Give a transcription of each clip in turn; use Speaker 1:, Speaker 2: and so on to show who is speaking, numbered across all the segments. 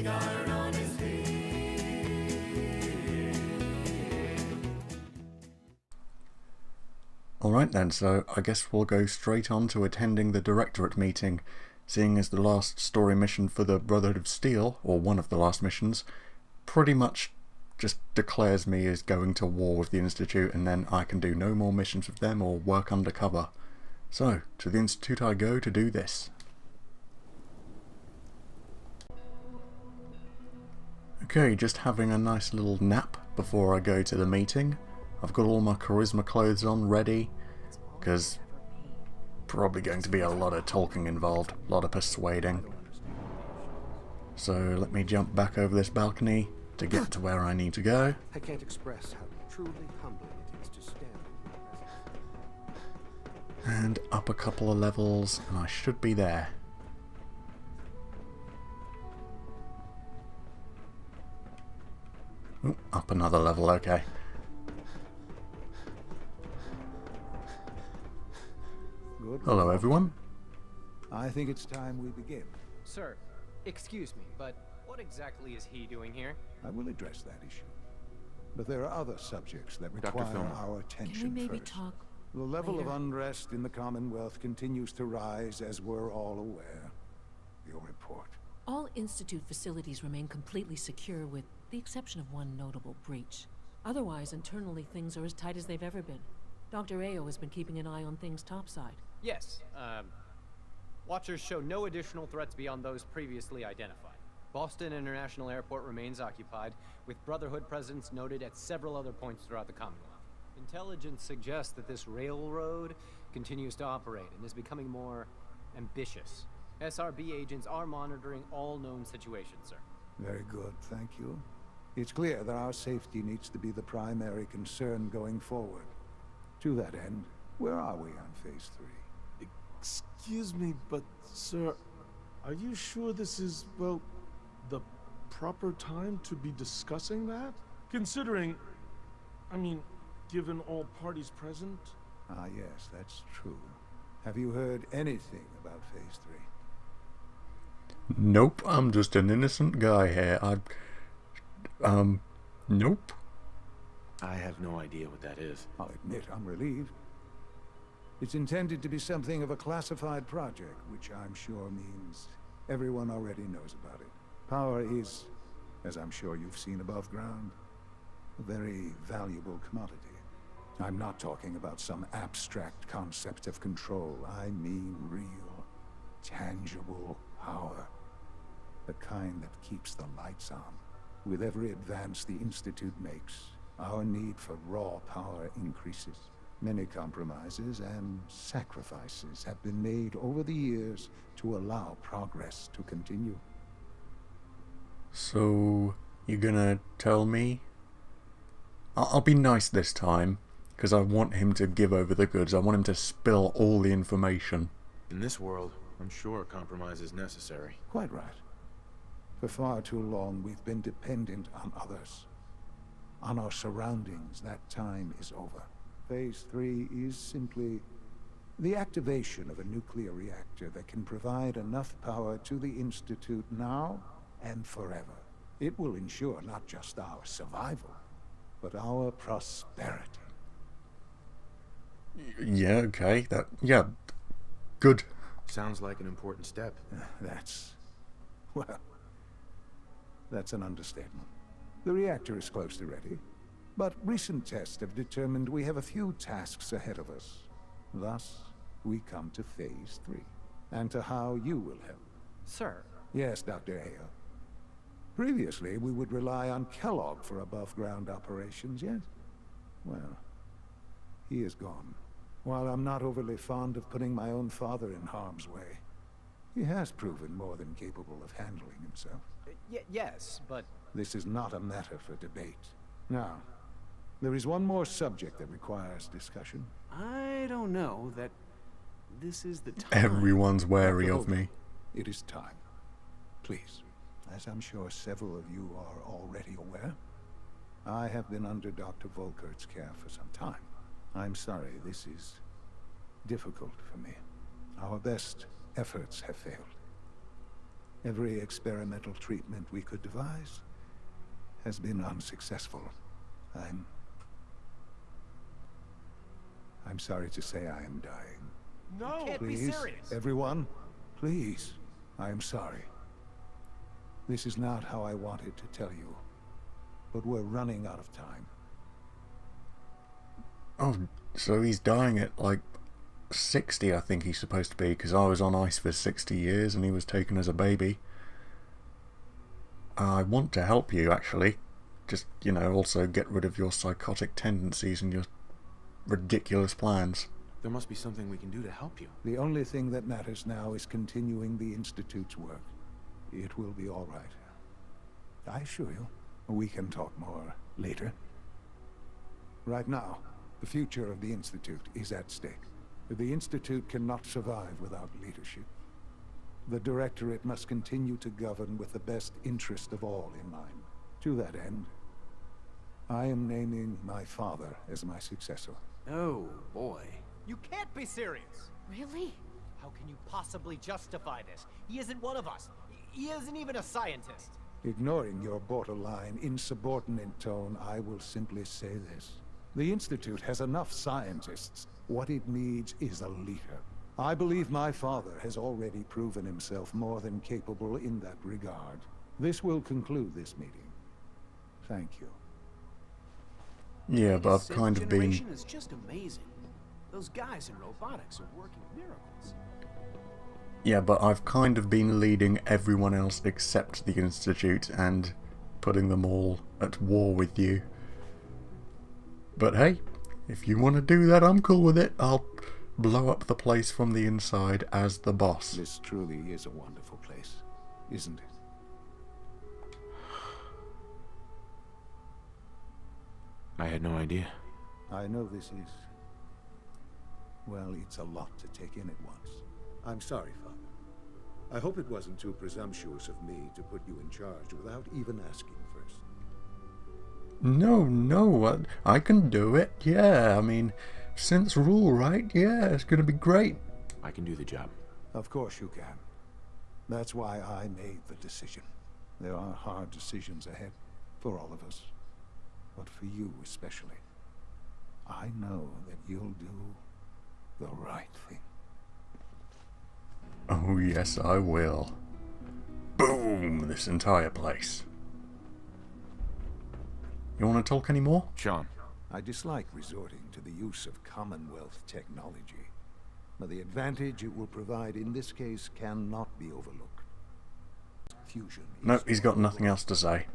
Speaker 1: putting iron on his feet.
Speaker 2: Alright then, so I guess we'll go straight on to attending the Directorate meeting, seeing as the last story mission for the Brotherhood of Steel, or one of the last missions, pretty much just declares me as going to war with the Institute, and then I can do no more missions with them or work undercover. So, to the Institute I go to do this. Okay, just having a nice little nap before I go to the meeting. I've got all my charisma clothes on ready, because probably going to be a lot of talking involved, a lot of persuading. So let me jump back over this balcony to get to where I need to go.
Speaker 3: I can't express how truly humbling it is to stand in your presence.
Speaker 2: And up a couple of levels, and I should be there. Ooh, up another level, okay.
Speaker 3: Good.
Speaker 2: Hello everyone.
Speaker 3: I think it's time we begin.
Speaker 4: Sir, excuse me, but what exactly is he doing here?
Speaker 3: I will address that issue. But there are other subjects that
Speaker 5: Dr.
Speaker 3: require
Speaker 5: Filmer.
Speaker 3: our attention
Speaker 6: Can we maybe
Speaker 3: first.
Speaker 6: talk
Speaker 3: The level
Speaker 6: later?
Speaker 3: of unrest in the Commonwealth continues to rise, as we're all aware. Your report.
Speaker 6: All Institute facilities remain completely secure with the exception of one notable breach. Otherwise, internally, things are as tight as they've ever been. Dr. Ayo has been keeping an eye on things topside.
Speaker 4: Yes, Watchers show no additional threats beyond those previously identified. Boston International Airport remains occupied, with Brotherhood presence noted at several other points throughout the Commonwealth. Intelligence suggests that this railroad continues to operate and is becoming more ambitious. SRB agents are monitoring all known situations, sir.
Speaker 3: Very good, thank you. It's clear that our safety needs to be the primary concern going forward. To that end, where are we on Phase 3?
Speaker 5: Excuse me, but sir, are you sure this is, well, the proper time to be discussing that? Considering, I mean, given all parties present?
Speaker 3: Ah, yes, that's true. Have you heard anything about Phase 3?
Speaker 2: Nope, I'm just an innocent guy here. Nope.
Speaker 5: I have no idea what that is.
Speaker 3: I'll admit I'm relieved. It's intended to be something of a classified project, which I'm sure means everyone already knows about it. Power is, as I'm sure you've seen above ground, a very valuable commodity. I'm not talking about some abstract concept of control. I mean real, tangible power. The kind that keeps the lights on. With every advance the Institute makes, our need for raw power increases. Many compromises and sacrifices have been made over the years to allow progress to continue.
Speaker 2: So, you're gonna tell me? I'll be nice this time, because I want him to give over the goods. I want him to spill all the information.
Speaker 5: In this world, I'm sure a compromise is necessary.
Speaker 3: Quite right. For far too long, we've been dependent on others. On our surroundings. That time is over. Phase 3 is simply the activation of a nuclear reactor that can provide enough power to the Institute now and forever. It will ensure not just our survival, but our prosperity.
Speaker 2: Yeah, okay. Yeah. Good.
Speaker 5: Sounds like an important step.
Speaker 3: Well, that's an understatement. The reactor is close to ready, but recent tests have determined we have a few tasks ahead of us. Thus, we come to Phase 3, and to how you will help.
Speaker 4: Sir,
Speaker 3: Yes, Dr. Ayo. Previously, we would rely on Kellogg for above-ground operations, yes? Well, he is gone. While I'm not overly fond of putting my own father in harm's way, he has proven more than capable of handling himself.
Speaker 4: yes, but...
Speaker 3: This is not a matter for debate. Now, there is one more subject that requires discussion.
Speaker 5: I don't know that this is the time.
Speaker 2: Everyone's wary of me.
Speaker 3: It is time. Please, as I'm sure several of you are already aware, I have been under Dr. Volkert's care for some time. I'm sorry, this is difficult for me. Our best efforts have failed. Every experimental treatment we could devise has been unsuccessful. I'm sorry to say I am dying.
Speaker 5: No!
Speaker 4: You can't be
Speaker 3: Please,
Speaker 4: serious.
Speaker 3: everyone, please, I am sorry. This is not how I wanted to tell you, but we're running out of time.
Speaker 2: Oh, so he's dying at like 60, I think he's supposed to be, because I was on ice for 60 years and he was taken as a baby. I want to help you, actually. Just, you know, also get rid of your psychotic tendencies and your ridiculous plans.
Speaker 1: There must be something we can do to help you.
Speaker 3: The only thing that matters now is continuing the Institute's work. It will be all right. I assure you. We can talk more later. Right now, the future of the Institute is at stake. The Institute cannot survive without leadership. The Directorate must continue to govern with the best interest of all in mind. To that end, I am naming my father as my successor.
Speaker 1: Oh, boy.
Speaker 4: You can't be serious!
Speaker 6: Really?
Speaker 4: How can you possibly justify this? He isn't one of us. He isn't even a scientist.
Speaker 3: Ignoring your borderline, insubordinate tone, I will simply say this. The Institute has enough scientists. What it needs is a leader. I believe my father has already proven himself more than capable in that regard. This will conclude this meeting. Thank you.
Speaker 2: Yeah, but I've
Speaker 1: Sixth
Speaker 2: kind of been...
Speaker 1: generation is just amazing. Those guys in robotics are working miracles.
Speaker 2: Yeah, but I've kind of been leading everyone else except the Institute and putting them all at war with you. But hey, if you want to do that, I'm cool with it. I'll blow up the place from the inside as the boss.
Speaker 3: This truly is a wonderful place, isn't it?
Speaker 1: I had no idea.
Speaker 3: I know this is... well, it's a lot to take in at once.
Speaker 7: I'm sorry, Father. I hope it wasn't too presumptuous of me to put you in charge without even asking first.
Speaker 2: No, I can do it. Yeah, I mean, since rule, right? Yeah, it's gonna be great.
Speaker 1: I can do the job.
Speaker 3: Of course you can. That's why I made the decision. There are hard decisions ahead for all of us. But for you especially. I know that you'll do the right thing.
Speaker 2: Oh yes, I will. Boom! This entire place. You want to talk anymore?
Speaker 1: Sean.
Speaker 3: I dislike resorting to the use of Commonwealth technology. But the advantage it will provide in this case cannot be overlooked. Fusion.
Speaker 2: Nope, he's got nothing else to say.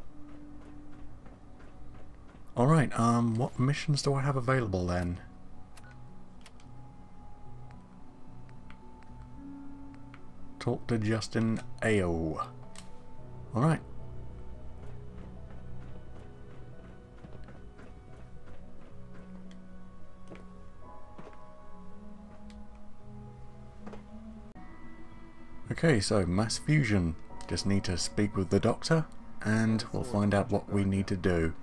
Speaker 2: Alright, what missions do I have available then? Talk to Justin Ao. Alright. Okay, so mass fusion. Just need to speak with the doctor and we'll find out what we need to do.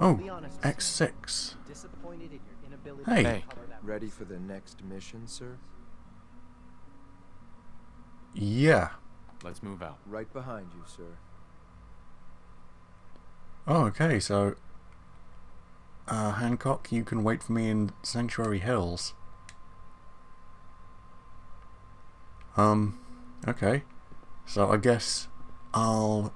Speaker 2: Oh, X6. Hey.
Speaker 8: Ready for the next mission, sir?
Speaker 2: Yeah.
Speaker 1: Let's move out.
Speaker 8: Right behind you, sir.
Speaker 2: Oh, okay, so... Hancock, you can wait for me in Sanctuary Hills. Okay. So I guess I'll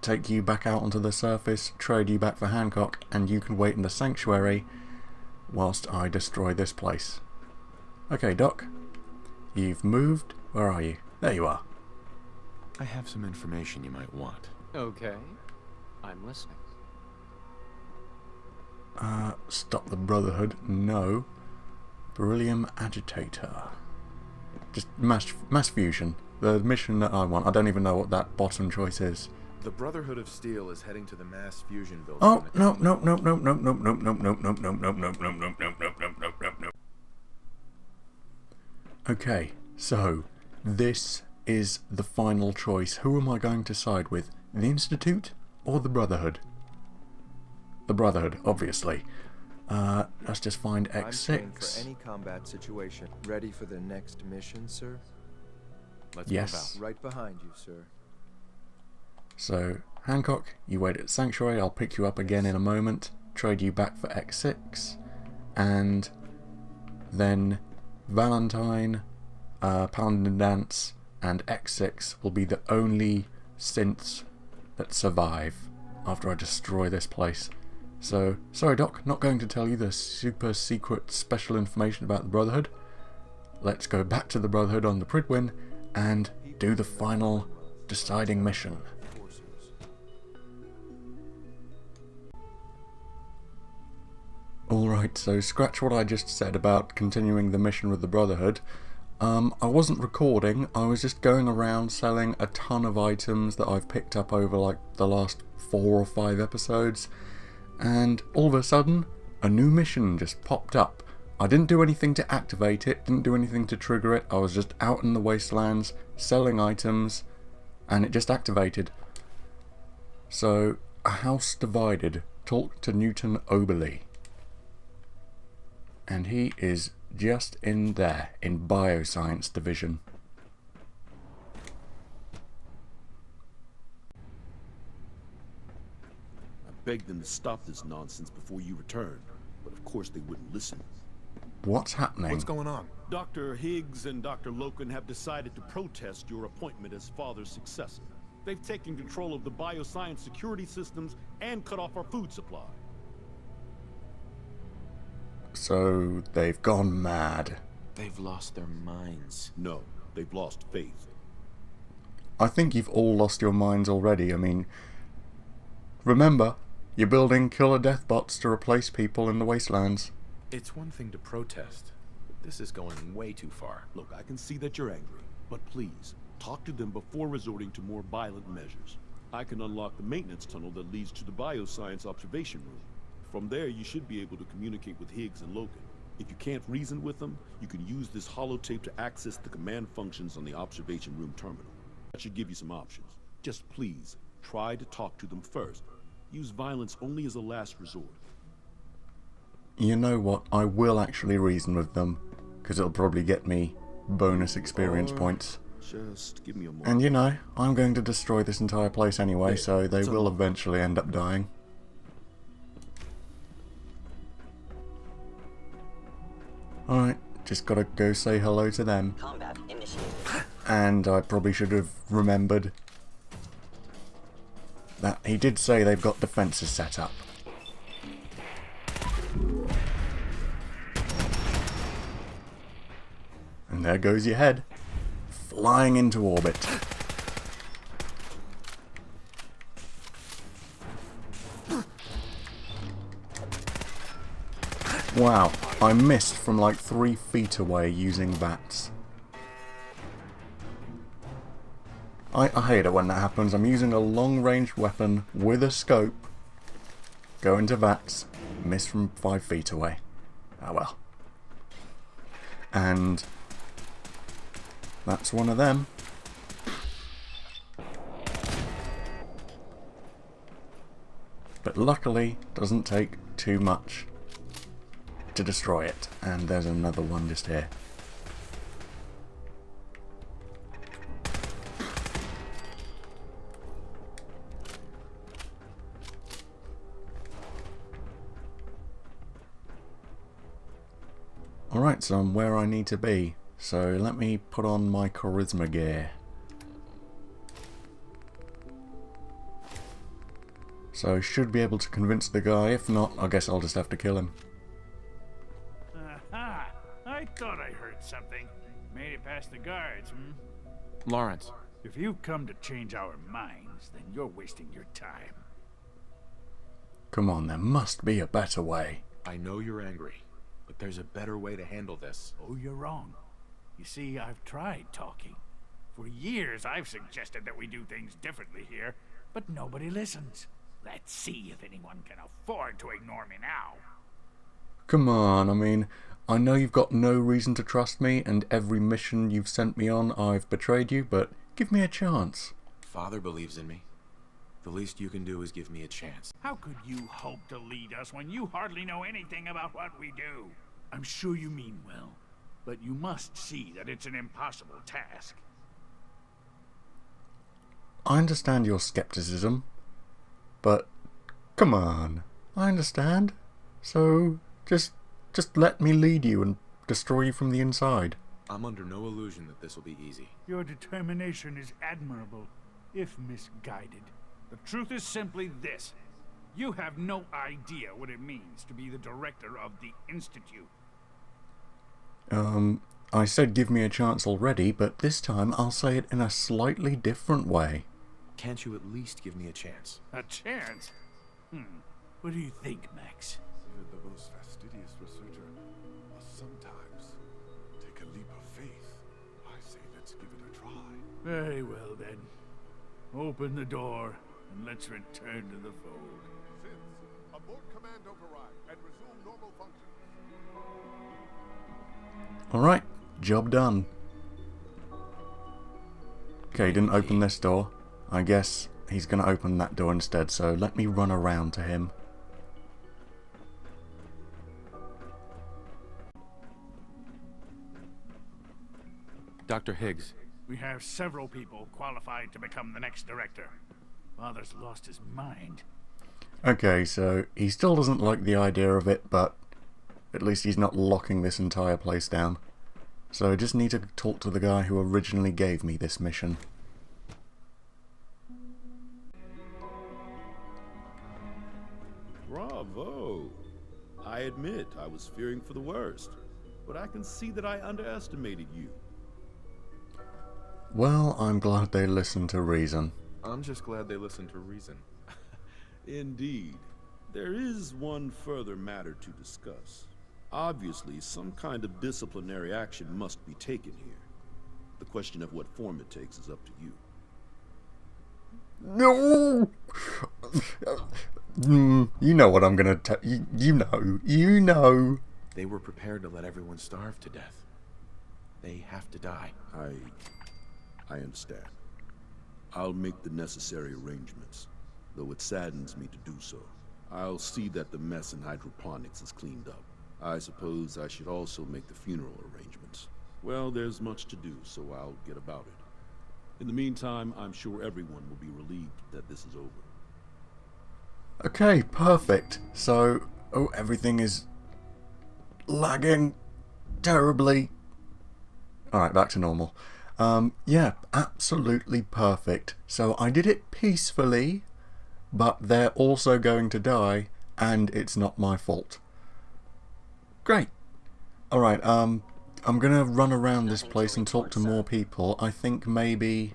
Speaker 2: take you back out onto the surface, trade you back for Hancock, and you can wait in the Sanctuary whilst I destroy this place. Okay, Doc. You've moved. Where are you? There you are.
Speaker 1: I have some information you might want.
Speaker 4: Okay. I'm listening.
Speaker 2: Stop the Brotherhood. No. Beryllium Agitator. Just mass fusion. The mission that I want. I don't even know what that bottom choice is.
Speaker 9: The Brotherhood of Steel is heading to the mass fusion building.
Speaker 2: Oh, no. Okay, so this is the final choice. Who am I going to side with? The Institute or the Brotherhood? The Brotherhood, obviously. Let's just find
Speaker 8: I'm trained for
Speaker 2: X6.
Speaker 8: any combat situation. Ready for the next mission, sir?
Speaker 9: Let's
Speaker 2: Yes.
Speaker 9: move out.
Speaker 8: Right behind you, sir.
Speaker 2: So, Hancock, you wait at Sanctuary. I'll pick you up again in a moment. Trade you back for X6. And then Valentine, Pound and Dance, and X6 will be the only synths that survive after I destroy this place. So, sorry Doc, not going to tell you the super secret special information about the Brotherhood. Let's go back to the Brotherhood on the Pridwin and do the final deciding mission. Alright, so scratch what I just said about continuing the mission with the Brotherhood. I wasn't recording, I was just going around selling a ton of items that I've picked up over like the last 4 or 5 episodes, and all of a sudden, a new mission just popped up. I didn't do anything to activate it, didn't do anything to trigger it, I was just out in the wastelands, selling items, and it just activated. So, A House Divided. Talk to Newton Oberly. And he is just in there, in Bioscience Division.
Speaker 10: I begged them to stop this nonsense before you returned, but of course they wouldn't listen.
Speaker 2: What's happening?
Speaker 7: What's going on?
Speaker 10: Dr. Higgs and Dr. Loken have decided to protest your appointment as Father's successor. They've taken control of the bioscience security systems and cut off our food supply.
Speaker 2: So, they've gone mad.
Speaker 9: They've lost their minds.
Speaker 10: No, they've lost faith.
Speaker 2: I think you've all lost your minds already. I mean, remember, you're building killer death bots to replace people in the wastelands.
Speaker 9: It's one thing to protest, but this is going way too far.
Speaker 10: Look, I can see that you're angry, but please, talk to them before resorting to more violent measures. I can unlock the maintenance tunnel that leads to the bioscience observation room. From there, you should be able to communicate with Higgs and Loken. If you can't reason with them, you can use this holotape to access the command functions on the observation room terminal. That should give you some options. Just please, try to talk to them first. Use violence only as a last resort.
Speaker 2: You know what? I will actually reason with them, because it'll probably get me bonus experience points.
Speaker 10: Just give me a moment.
Speaker 2: And you know, I'm going to destroy this entire place anyway, so they will eventually end up dying. Alright, just gotta go say hello to them.
Speaker 11: Combat initiated.
Speaker 2: And I probably should have remembered that he did say they've got defences set up. And there goes your head, flying into orbit. Wow, I missed from like 3 feet away using VATS. I hate it when that happens. I'm using a long-range weapon with a scope, go into VATS, miss from 5 feet away. Ah well. And that's one of them. But luckily, doesn't take too much to destroy it. And there's another one just here. Alright, so I'm where I need to be. So let me put on my charisma gear. So should be able to convince the guy. If not, I guess I'll just have to kill him.
Speaker 12: Aha! I thought I heard something. Made it past the guards,
Speaker 9: Lawrence.
Speaker 12: If you've come to change our minds, then you're wasting your time.
Speaker 2: Come on, there must be a better way.
Speaker 9: I know you're angry, but there's a better way to handle this.
Speaker 12: Oh, you're wrong. You see, I've tried talking. For years, I've suggested that we do things differently here, but nobody listens. Let's see if anyone can afford to ignore me now.
Speaker 2: Come on, I mean, I know you've got no reason to trust me, and every mission you've sent me on, I've betrayed you, but give me a chance.
Speaker 9: Father believes in me. The least you can do is give me a chance.
Speaker 12: How could you hope to lead us when you hardly know anything about what we do? I'm sure you mean well, but you must see that it's an impossible task.
Speaker 2: I understand your skepticism, but come on, I understand. So just let me lead you and destroy you from the inside.
Speaker 9: I'm under no illusion that this will be easy.
Speaker 12: Your determination is admirable, if misguided. The truth is simply this. You have no idea what it means to be the director of the Institute.
Speaker 2: I said give me a chance already, but this time I'll say it in a slightly different way.
Speaker 9: Can't you at least give me a chance?
Speaker 12: A chance? What do you think, Max?
Speaker 10: Even the most fastidious researcher must sometimes take a leap of faith. I say let's give it a try.
Speaker 12: Very well, then. Open the door, and let's return to the fold.
Speaker 10: Synths, abort command override and resume normal functions.
Speaker 2: Alright, job done. Okay, didn't open this door. I guess he's going to open that door instead, so let me run around to him.
Speaker 9: Dr. Higgs.
Speaker 12: We have several people qualified to become the next director. Father's lost his mind.
Speaker 2: Okay, so he still doesn't like the idea of it, but at least he's not locking this entire place down. So I just need to talk to the guy who originally gave me this mission.
Speaker 10: Bravo! I admit I was fearing for the worst, but I can see that I underestimated you.
Speaker 2: Well, I'm glad they listened to reason.
Speaker 9: I'm just glad they listened to reason.
Speaker 10: Indeed. There is one further matter to discuss. Obviously, some kind of disciplinary action must be taken here. The question of what form it takes is up to you.
Speaker 2: No! You know what I'm gonna tell you. You know.
Speaker 9: They were prepared to let everyone starve to death. They have to die.
Speaker 10: I understand. I'll make the necessary arrangements, though it saddens me to do so. I'll see that the mess in hydroponics is cleaned up. I suppose I should also make the funeral arrangements. Well, there's much to do, so I'll get about it. In the meantime, I'm sure everyone will be relieved that this is over.
Speaker 2: Okay, perfect. So, everything is lagging terribly. Alright, back to normal. Yeah, absolutely perfect. So I did it peacefully, but they're also going to die, and it's not my fault. Great. Alright, I'm gonna run around this place and talk to more people. I think maybe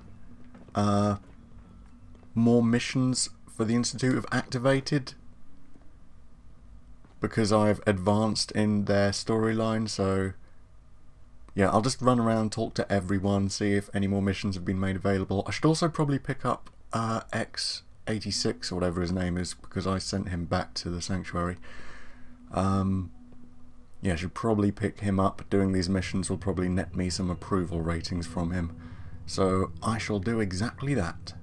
Speaker 2: more missions for the Institute have activated, because I've advanced in their storyline, so yeah, I'll just run around, talk to everyone, see if any more missions have been made available. I should also probably pick up X86 or whatever his name is, because I sent him back to the Sanctuary. Yeah, I should probably pick him up. Doing these missions will probably net me some approval ratings from him. So I shall do exactly that.